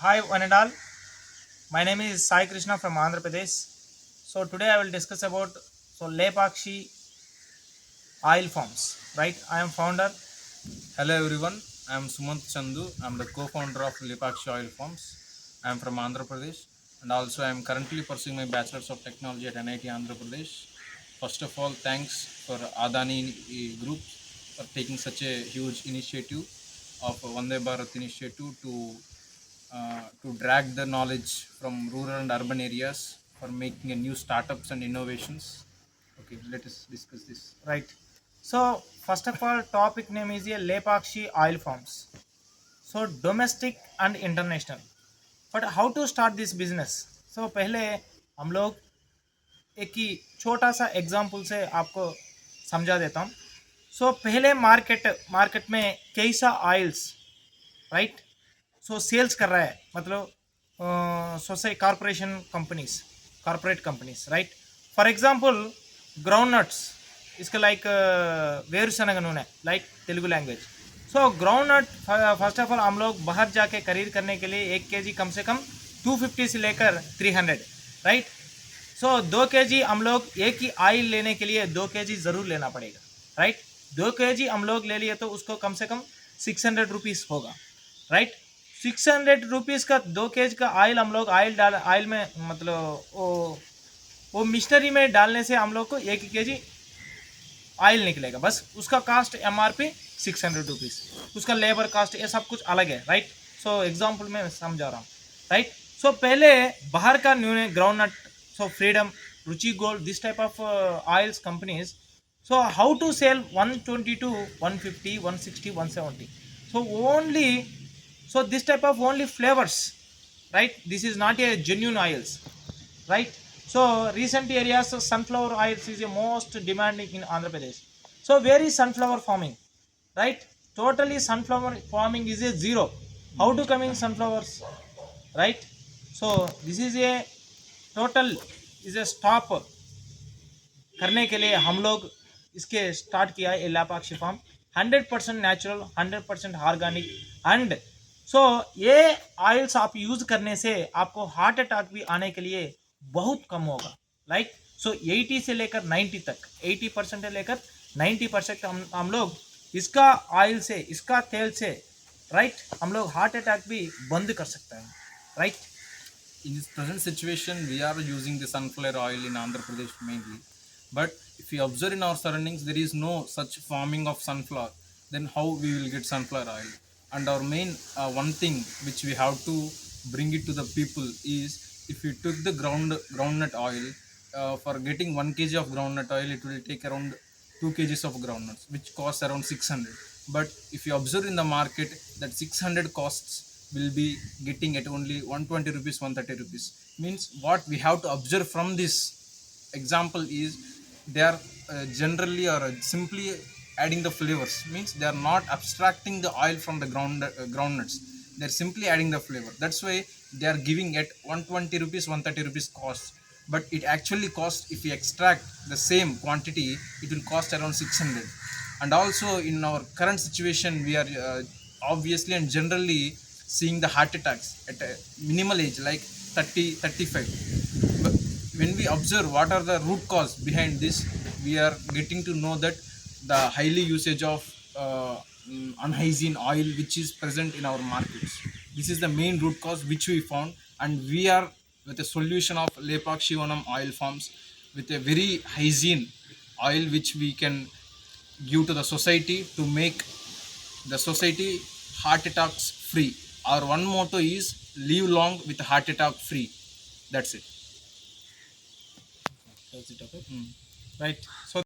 Hi, one and all. My name is Sai Krishna from Andhra Pradesh. So today I will discuss about Lepakshi oil farms. Right, I am founder. Hello everyone, I am Sumant Chandu. I am the co-founder of Lepakshi Oil Farms. I am from Andhra Pradesh and also I am currently pursuing my Bachelor's of Technology at NIT Andhra Pradesh. First of all, thanks for Adani Group for taking such a huge initiative of Vande Bharat initiative to drag the knowledge from rural and urban areas for making a new startups and innovations. Okay, let us discuss this. Right. So first of all, topic name is a Lepakshi oil farms. So domestic and international. But how to start this business? So पहले हम लोग एक ही छोटा सा example से आपको समझा देता हूँ. सो पहले मार्केट में कैसा ऑयल्स, राइट, सो सेल्स कर रहा है, मतलब society corporate companies, right. For example ground nuts, इसका लाइक वेरुशनग नूने, like Telugu language. So ground nut first of all हम लोग बाहर जाके खरीद करने के लिए 1 kg कम से कम 250 से लेकर 300, राइट. सो 2 kg हम लोग एक ही ऑयल लेने के लिए 2 kg ज़रूर लेना पड़ेगा, राइट. 2 kg हम लोग ले लिए तो उसको कम से कम 600 रुपीज़ होगा, राइट. 600 रुपीज़ का 2 kg का ऑयल हम लोग ऑयल में, मतलब वो मिशनरी में डालने से हम लोग को 1 kg ऑयल निकलेगा. बस उसका कास्ट MRP 600 रुपीज़, उसका लेबर कास्ट ये सब कुछ अलग है, राइट. सो एग्जाम्पल में समझा रहा हूँ, राइट. सो पहले बाहर का new groundnut, so freedom, Ruchi gold, this type of oils companies. So how to sell 122, 150, 160, 170? So only, so this type of only flavors, right? This is not a genuine oils, right? So recent areas, so sunflower oils is the most demanding in Andhra Pradesh. So where is sunflower farming, right? Totally sunflower farming is a zero. How to coming sunflowers, right? So this is a total is a stop करने के लिए हम लोग इसके start किया है Lepakshi farm. 100% natural, 100% organic. And so ये oils आप यूज करने से आपको हार्ट अटैक भी आने के लिए बहुत कम होगा, लाइक. सो 80 से लेकर 90 तक, 80% से लेकर 90% हम लोग इसका ऑयल से, इसका तेल से, राइट, हम लोग हार्ट अटैक भी बंद कर सकते हैं, right. In this present situation, we are using the sunflower oil in Andhra Pradesh mainly. But if you observe in our surroundings, there is no such farming of sunflower. Then how we will get sunflower oil? And our main one thing which we have to bring it to the people is, if you took the groundnut oil, for getting 1 kg of groundnut oil, it will take around 2 kgs of groundnuts, which costs around 600. But if you observe in the market, that 600 costs will be getting at only 120 rupees, 130 rupees. Means what we have to observe from this example is, they are generally or simply adding the flavors. Means they are not abstracting the oil from the groundnuts. They are simply adding the flavor. That's why they are giving at 120 rupees, 130 rupees cost. But it actually costs, if we extract the same quantity, it will cost around 600. And also in our current situation, we are obviously and generally seeing the heart attacks at a minimal age, like 30, 35. But when we observe what are the root cause behind this, we are getting to know that the highly usage of unhygiene oil which is present in our markets. This is the main root cause which we found, and we are with a solution of Lepakshi Onam oil farms, with a very hygiene oil which we can give to the society to make the society heart attacks free. Our one motto is live long with heart attack free. That's it. That's it, okay. Right. So